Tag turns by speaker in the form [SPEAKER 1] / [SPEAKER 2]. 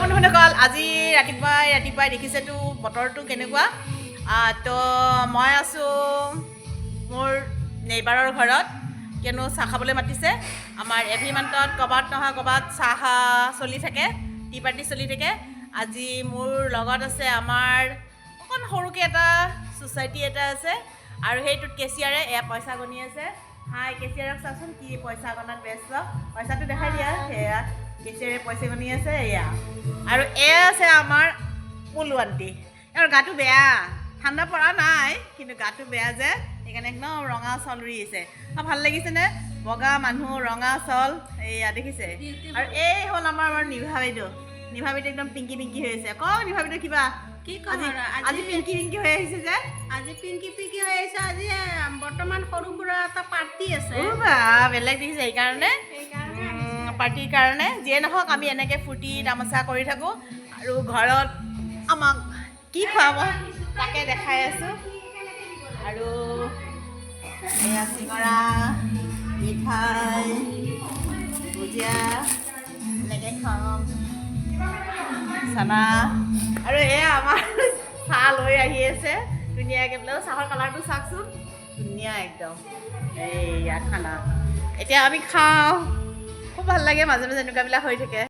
[SPEAKER 1] বন্ধুসকল, আজি ৰাতিপুৱাই দেখিছেতো বতৰটো কেনেকুৱা। তো মই আছোঁ মোৰ নেইবাৰৰ ঘৰত, কিয়নো চাহ খাবলৈ মাতিছে। আমাৰ এভিমান্টত ক'ৰবাত নহয় ক'ৰবাত চাহ চলি থাকে, টি পাৰ্টি চলি থাকে। আজি মোৰ লগত আছে আমাৰ অকণ সৰুকৈ এটা ছ'চাইটি এটা আছে, আৰু সেইটোত কেচিয়াৰে এয়া পইচা গণি আছে। হাই কেচিয়াৰক চাচোন কি পইচা গণাত ব্যস্ত, পইচাটো দেখাই দিয়া। সেয়া কেচিয়াৰে পইচা গণি আছে এয়া। আৰু এয়া আছে আমাৰ পুলু আণ্টি, এওঁৰ গাটো বেয়া, ঠাণ্ডা পৰা নাই কিন্তু গাটো বেয়া যে, সেইকাৰণে একদম ৰঙা চল ৰুই আছে। ভাল লাগিছেনে? বগা মানুহ ৰঙা চল, এয়া দেখিছে। আৰু এই হ'ল আমাৰ নিভা বাইদেউ একদম পিংকি হৈ আছে। কওক নিভা বাইদেউ কিবা
[SPEAKER 2] কি ক'ম আৰু
[SPEAKER 1] আজি পিংকি হৈ আহিছে যে।
[SPEAKER 2] আজি পিংকি হৈ আহিছে। আজি বৰ্তমান সৰু সুৰা এটা পাৰ্টি আছে।
[SPEAKER 1] বেলেগ দেখিছে সেইকাৰণে পাৰ্টিৰ কাৰণে। যিয়ে নহওক আমি এনেকৈ ফূৰ্তি তামাচা কৰি থাকোঁ, আৰু ঘৰত আমাক কি খুৱাব তাকে দেখাই আছোঁ। আৰু এয়া চিঙৰা, মিঠাই, ভুজিয়া এনেকৈ খাম, চানা। আৰু এয়া আমাৰ চাহ লৈ আহি আছে ধুনীয়াকৈ বোলে। চাহৰ কালাৰটো চাওকচোন, ধুনীয়া একদম। এইয়া খানা এতিয়া আমি খাওঁ, খুব ভাল লাগে। মাজে মাজে এনেকুৱাবিলাক হৈ থাকে।